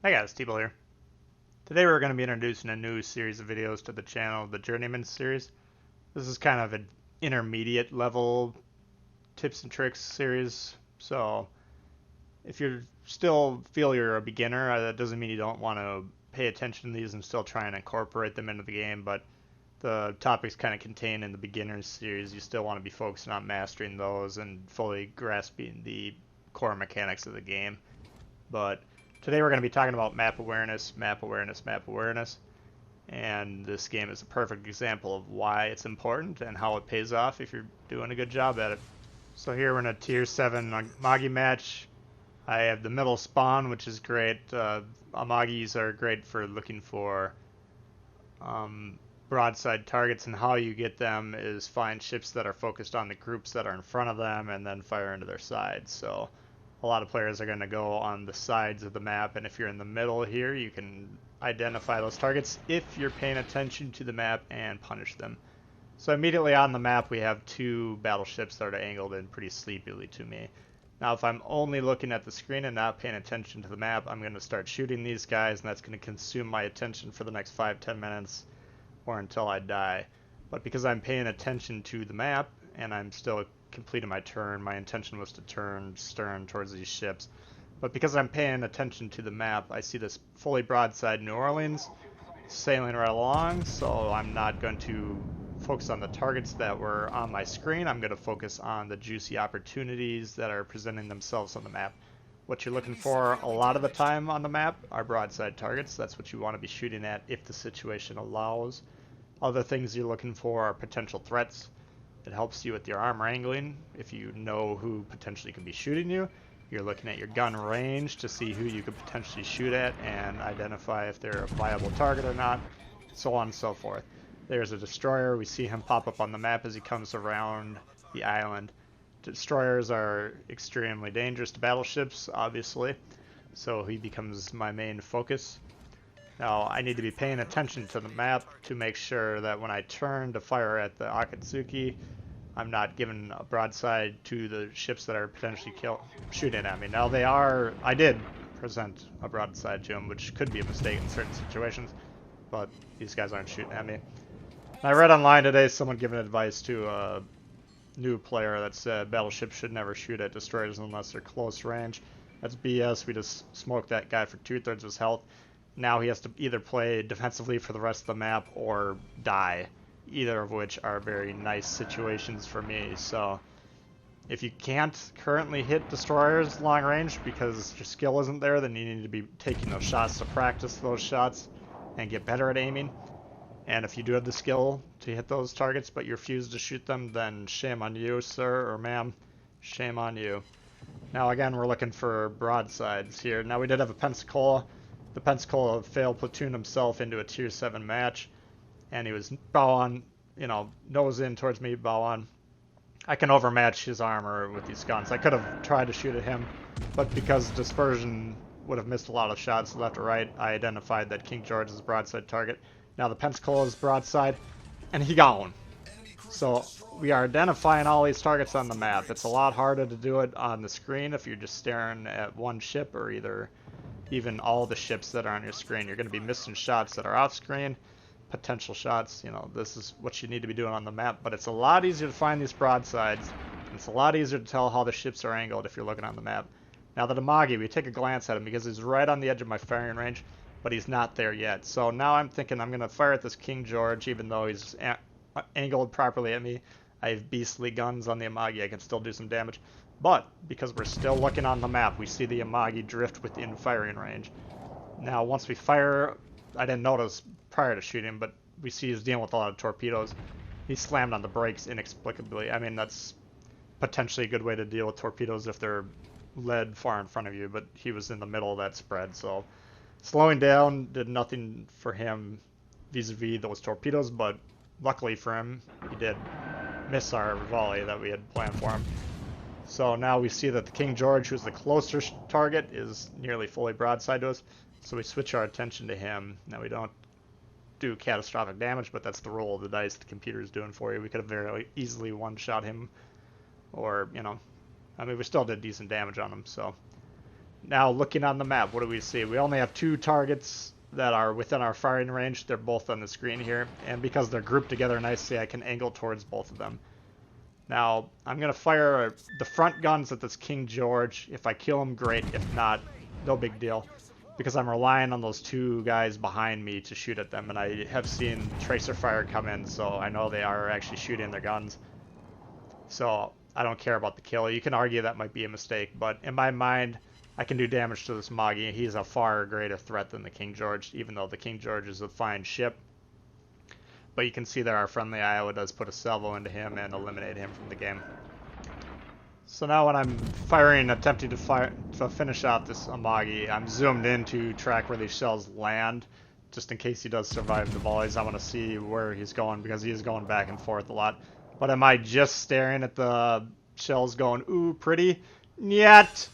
Hi guys, T-Ball here. Today we're going to be introducing a new series of videos to the channel, the Journeyman series. This is kind of an intermediate level tips and tricks series, so if you still feel you're a beginner, that doesn't mean you don't want to pay attention to these and still try and incorporate them into the game, but the topics kind of contained in the beginners series, you still want to be focusing on mastering those and fully grasping the core mechanics of the game. But today we're going to be talking about map awareness, map awareness, map awareness. And this game is a perfect example of why it's important and how it pays off if you're doing a good job at it. So here we're in a tier 7 Amagi match. I have the middle spawn, which is great. Amagis are great for looking for broadside targets, and how you get them is find ships that are focused on the groups that are in front of them and then fire into their sides. So a lot of players are going to go on the sides of the map, and if you're in the middle here, you can identify those targets if you're paying attention to the map and punish them. So immediately on the map we have two battleships that are angled in pretty sleepily to me. Now if I'm only looking at the screen and not paying attention to the map, I'm going to start shooting these guys, and that's going to consume my attention for the next 5-10 minutes or until I die. But because I'm paying attention to the map and I'm still completing my turn, my intention was to turn stern towards these ships. But because I'm paying attention to the map, I see this fully broadside New Orleans sailing right along, so I'm not going to focus on the targets that were on my screen. I'm going to focus on the juicy opportunities that are presenting themselves on the map. What you're looking for a lot of the time on the map are broadside targets. That's what you want to be shooting at if the situation allows. Other things you're looking for are potential threats. It helps you with your armor angling. If you know who potentially could be shooting you, you're looking at your gun range to see who you could potentially shoot at and identify if they're a viable target or not, so on and so forth. There's a destroyer. We see him pop up on the map as he comes around the island. Destroyers are extremely dangerous to battleships, obviously, so he becomes my main focus. Now, I need to be paying attention to the map to make sure that when I turn to fire at the Akatsuki, I'm not giving a broadside to the ships that are potentially shooting at me. Now, I did present a broadside to them, which could be a mistake in certain situations, but these guys aren't shooting at me. And I read online today someone giving advice to a new player that said battleships should never shoot at destroyers unless they're close range. That's BS. We just smoked that guy for 2/3 of his health. Now he has to either play defensively for the rest of the map or die, either of which are very nice situations for me. So if you can't currently hit destroyers long range because your skill isn't there, then you need to be taking those shots to practice those shots and get better at aiming. And if you do have the skill to hit those targets but you refuse to shoot them, then shame on you, sir or ma'am. Shame on you. Now again, we're looking for broadsides here. Now we did have a Pensacola. The Pensacola failed platoon himself into a tier 7 match, and he was bow on, nose in towards me, bow on. I can overmatch his armor with these guns. I could have tried to shoot at him, but because dispersion would have missed a lot of shots left or right, I identified that King George is a broadside target. Now the Pensacola is broadside, and he got one. So we are identifying all these targets on the map. It's a lot harder to do it on the screen if you're just staring at one ship or even all the ships that are on your screen. You're going to be missing shots that are off screen, potential shots. This is what you need to be doing on the map, but it's a lot easier to find these broadsides. It's a lot easier to tell how the ships are angled if you're looking on the map. Now the Amagi, we take a glance at him because he's right on the edge of my firing range, but he's not there yet. So now I'm thinking I'm going to fire at this King George even though he's angled properly at me. I have beastly guns on the Amagi. I can still do some damage. But because we're still looking on the map, we see the Amagi drift within firing range. Now once we fire, I didn't notice prior to shooting, but we see he's dealing with a lot of torpedoes. He slammed on the brakes inexplicably. I mean, that's potentially a good way to deal with torpedoes if they're led far in front of you, but he was in the middle of that spread, so slowing down did nothing for him vis-a-vis those torpedoes, but luckily for him, he did miss our volley that we had planned for him. So now we see that the King George, who's the closer target, is nearly fully broadside to us. So we switch our attention to him. Now we don't do catastrophic damage, but that's the roll of the dice the computer is doing for you. We could have very easily one-shot him, or, I mean, we still did decent damage on him. So Now looking on the map, what do we see? We only have 2 targets that are within our firing range. They're both on the screen here, and because they're grouped together nicely, I can angle towards both of them. Now, I'm going to fire the front guns at this King George. If I kill him, great. If not, no big deal, because I'm relying on those 2 guys behind me to shoot at them, and I have seen tracer fire come in, so I know they are actually shooting their guns. So I don't care about the kill. You can argue that might be a mistake, but in my mind, I can do damage to this Amagi. He's a far greater threat than the King George, even though the King George is a fine ship. But you can see that our friendly Iowa does put a salvo into him and eliminate him from the game. So now when I'm firing, attempting to finish out this Amagi, I'm zoomed in to track where these shells land, just in case he does survive the volleys. I want to see where he's going, because he is going back and forth a lot. But am I just staring at the shells going, ooh, pretty? Yet!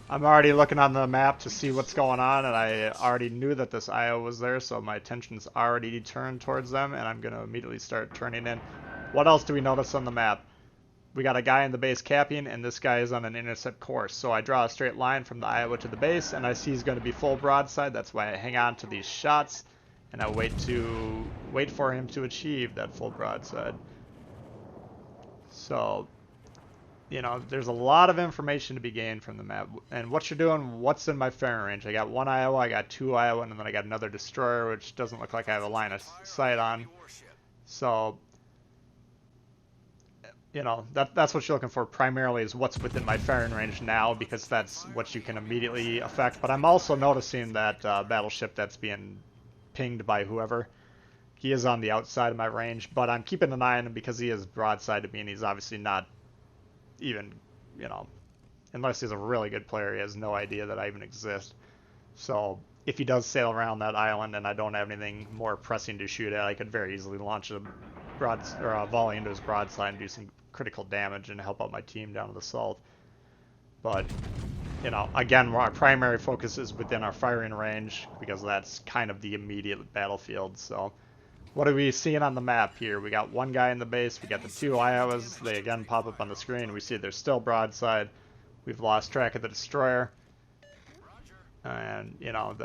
I'm already looking on the map to see what's going on, and I already knew that this Iowa was there, so my attention's already turned towards them, and I'm going to immediately start turning in. What else do we notice on the map? We got a guy in the base capping, and this guy is on an intercept course. So I draw a straight line from the Iowa to the base, and I see he's going to be full broadside. That's why I hang on to these shots, and I wait for him to achieve that full broadside. So, you know, there's a lot of information to be gained from the map. And what you're doing, what's in my firing range? I got 1 Iowa, I got 2 Iowa, and then I got another destroyer, which doesn't look like I have a line of sight on. So, you know, that's what you're looking for primarily, is what's within my firing range now, because that's what you can immediately affect. But I'm also noticing that battleship that's being pinged by whoever. He is on the outside of my range, but I'm keeping an eye on him because he is broadside to me, and he's obviously not even, you know, unless he's a really good player, he has no idea that I even exist. So if he does sail around that island and I don't have anything more pressing to shoot at, I could very easily launch a volley into his broadside and do some critical damage and help out my team down to the south. But, you know, again, our primary focus is within our firing range, because that's kind of the immediate battlefield. So what are we seeing on the map here? We got 1 guy in the base, we got the 2 Iowas, they again pop up on the screen, we see they're still broadside. We've lost track of the destroyer. And, you know,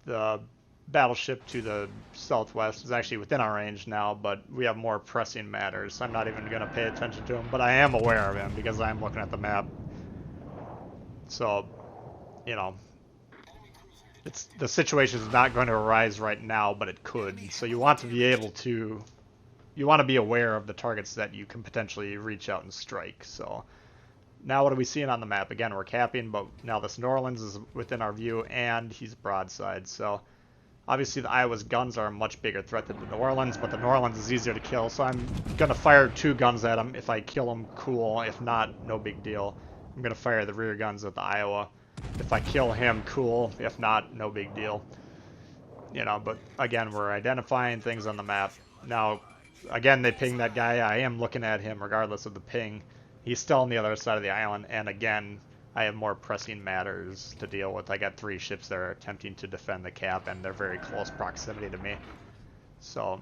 the battleship to the southwest is actually within our range now, but we have more pressing matters. I'm not even going to pay attention to him, but I am aware of him because I'm looking at the map. So, you know, the situation is not going to arise right now, but it could. So you want to be able to, you want to be aware of the targets that you can potentially reach out and strike. So now what are we seeing on the map? Again, we're capping, but now this New Orleans is within our view, and he's broadside. So obviously the Iowa's guns are a much bigger threat than the New Orleans, but the New Orleans is easier to kill, so I'm going to fire 2 guns at him. If I kill him, cool. If not, no big deal. I'm going to fire the rear guns at the Iowa. If I kill him, cool. If not, no big deal. You know, but again, we're identifying things on the map. Now, again, they ping that guy. I am looking at him regardless of the ping. He's still on the other side of the island, and again, I have more pressing matters to deal with. I got 3 ships that are attempting to defend the cap, and they're very close proximity to me. So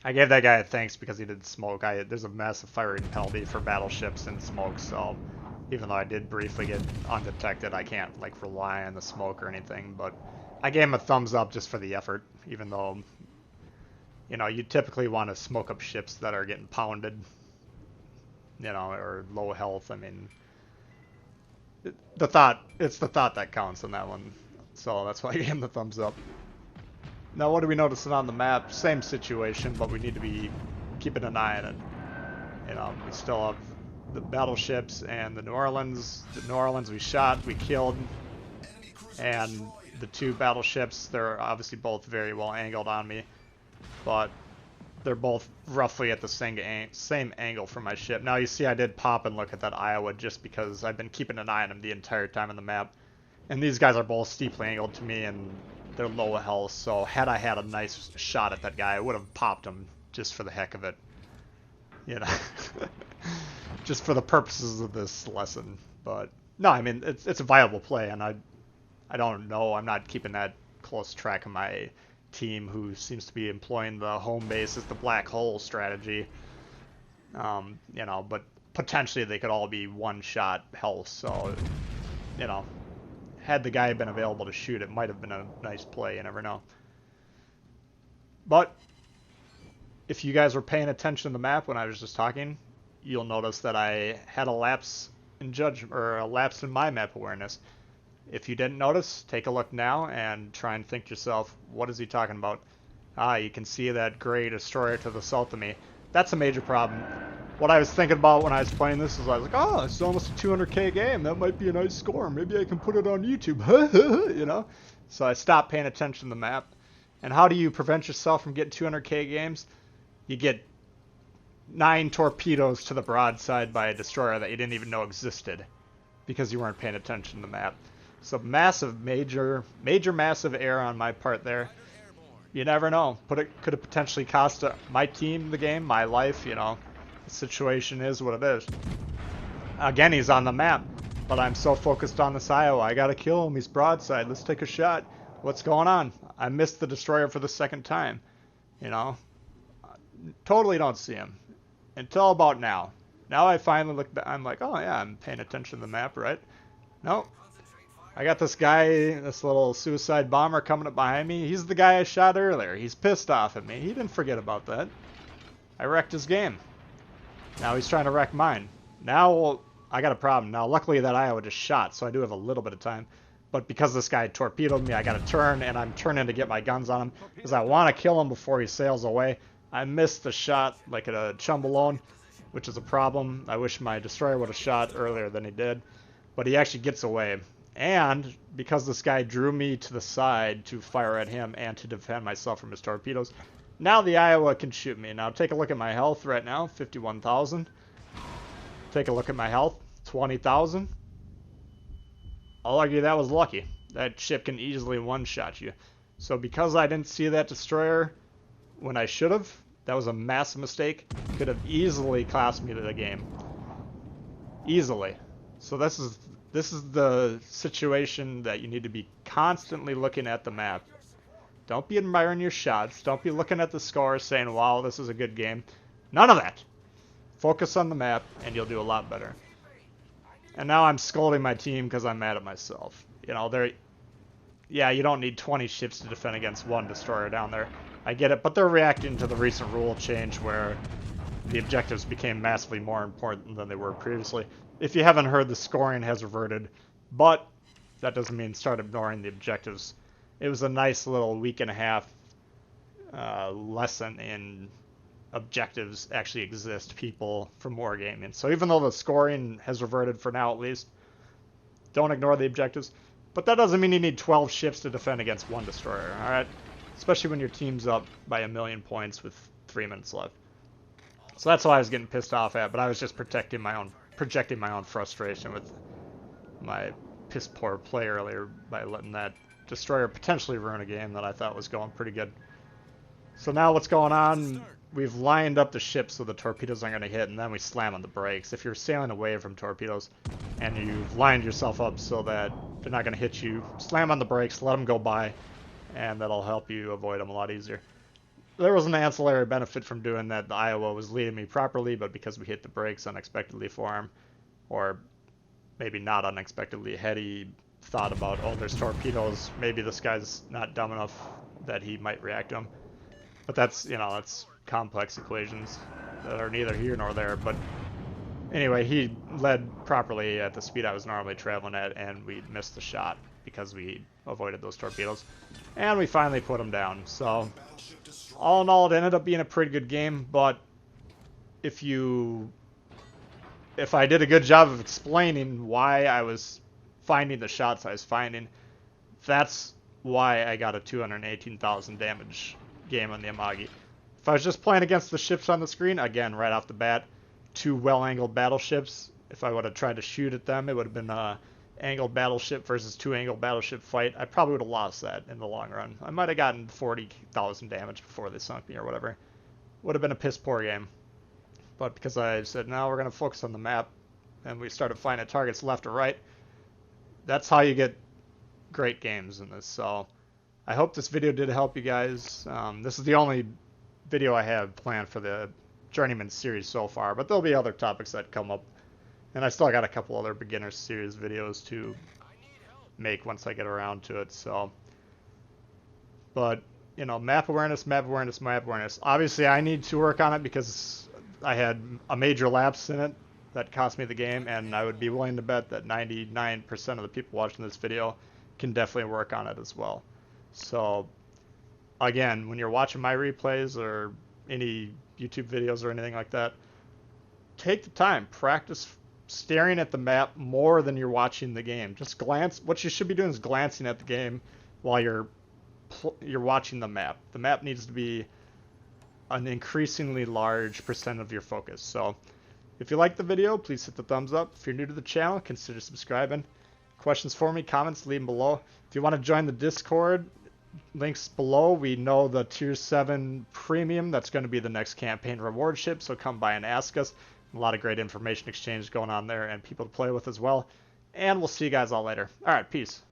I gave that guy a thanks because he did smoke. There's a massive firing penalty for battleships in smoke, so even though I did briefly get undetected, I can't like rely on the smoke or anything. But I gave him a thumbs up just for the effort, even though, you know, you typically want to smoke up ships that are getting pounded, you know, or low health. I mean, it's the thought that counts on that one. So that's why I gave him the thumbs up. Now, what do we notice on the map? Same situation, but we need to be keeping an eye on it. You know, we still have the battleships and the New Orleans. The New Orleans we shot, we killed, and the 2 battleships, they're obviously both very well angled on me, but they're both roughly at the same angle from my ship. Now you see I did pop and look at that Iowa just because I've been keeping an eye on him the entire time on the map. And these guys are both steeply angled to me, and they're low health, so had I had a nice shot at that guy, I would have popped him just for the heck of it. You know, just for the purposes of this lesson. But no, I mean, it's a viable play, and I don't know, I'm not keeping that close track of my team, who seems to be employing the home base as the black hole strategy. You know, but potentially they could all be 1-shot health, so, you know, had the guy been available to shoot, it might have been a nice play. You never know. But if you guys were paying attention to the map when I was just talking, you'll notice that I had a lapse in judgment, or a lapse in my map awareness. If you didn't notice, take a look now and try and think to yourself, what is he talking about? Ah, you can see that gray destroyer to the south of me. That's a major problem. What I was thinking about when I was playing this is I was like, oh, it's almost a 200k game. That might be a nice score. Maybe I can put it on YouTube. You know? So I stopped paying attention to the map. And how do you prevent yourself from getting 200k games? You get 9 torpedoes to the broadside by a destroyer that you didn't even know existed because you weren't paying attention to the map. So massive, massive error on my part there. You never know. Could have potentially cost my team the game, my life, you know. The situation is what it is. Again, he's on the map, but I'm so focused on this Iowa. I gotta kill him. He's broadside. Let's take a shot. What's going on? I missed the destroyer for the second time. You know, totally don't see him until about now. Now I finally look back. I'm like, oh yeah, I'm paying attention to the map, right? Nope. I got this guy, this little suicide bomber coming up behind me. He's the guy I shot earlier. He's pissed off at me. He didn't forget about that. I wrecked his game. Now he's trying to wreck mine. Now I got a problem. Now luckily that Iowa just shot, so I do have a little bit of time. But because this guy torpedoed me, I got to turn, and I'm turning to get my guns on him because I want to kill him before he sails away. I missed the shot like a chumbalone, which is a problem. I wish my destroyer would have shot earlier than he did. But he actually gets away. And because this guy drew me to the side to fire at him and to defend myself from his torpedoes, now the Iowa can shoot me. Now take a look at my health right now, 51,000. Take a look at my health, 20,000. I'll argue that was lucky. That ship can easily one-shot you. So because I didn't see that destroyer when I should have, that was a massive mistake. Could have easily cost me the game. Easily. So this is the situation that you need to be constantly looking at the map. Don't be admiring your shots. Don't be looking at the score saying, wow, this is a good game. None of that. Focus on the map and you'll do a lot better. And now I'm scolding my team because I'm mad at myself. You know, yeah, you don't need 20 ships to defend against one destroyer down there. I get it, but they're reacting to the recent rule change where the objectives became massively more important than they were previously. If you haven't heard, the scoring has reverted, but that doesn't mean start ignoring the objectives. It was a nice little week and a half lesson in objectives actually exist, people from Wargaming. So even though the scoring has reverted for now at least, don't ignore the objectives. But that doesn't mean you need 12 ships to defend against one destroyer, alright? Especially when your team's up by 1,000,000 points with 3 minutes left. So that's why I was getting pissed off at, but I was just projecting my own frustration with my piss poor play earlier by letting that destroyer potentially ruin a game that I thought was going pretty good. So now what's going on? We've lined up the ships so the torpedoes aren't going to hit, and then we slam on the brakes. If you're sailing away from torpedoes and you've lined yourself up so that they're not going to hit you, slam on the brakes, let them go by, and that'll help you avoid them a lot easier. There was an ancillary benefit from doing that. The Iowa was leading me properly, but because we hit the brakes unexpectedly for him, or maybe not unexpectedly, had he thought about, oh, there's torpedoes, maybe this guy's not dumb enough that he might react to them. But that's, you know, that's complex equations that are neither here nor there. But anyway, he led properly at the speed I was normally traveling at, and we missed the shot because we avoided those torpedoes. And we finally put him down. So all in all, it ended up being a pretty good game, but if I did a good job of explaining why I was finding the shots I was finding, that's why I got a 218,000 damage game on the Amagi. If I was just playing against the ships on the screen, again, right off the bat, 2 well-angled battleships, if I would have tried to shoot at them, it would have been a angled battleship versus 2 angled battleship fight. I probably would have lost that in the long run. I might have gotten 40,000 damage before they sunk me or whatever. Would have been a piss-poor game. But because I said, no, we're going to focus on the map, and we started finding targets left or right, that's how you get great games in this. So I hope this video did help you guys. This is the only video I have planned for the Journeyman series so far, but there'll be other topics that come up. And I still got a couple other beginner series videos to make once I get around to it. So, but you know, map awareness, map awareness, map awareness. Obviously, I need to work on it because I had a major lapse in it that cost me the game, and I would be willing to bet that 99% of the people watching this video can definitely work on it as well. So, again, when you're watching my replays or any YouTube videos or anything like that, take the time, practice staring at the map more than you're watching the game. Just glance. What you should be doing is glancing at the game while you're watching the map. The map needs to be an increasingly large percent of your focus. So if you like the video, please hit the thumbs up. If you're new to the channel, consider subscribing. Questions for me, comments, leave them below. If you want to join the Discord, links below. We know the Tier 7 Premium, that's going to be the next campaign reward ship, so come by and ask us. A lot of great information exchange going on there and people to play with as well. And we'll see you guys all later. All right, peace.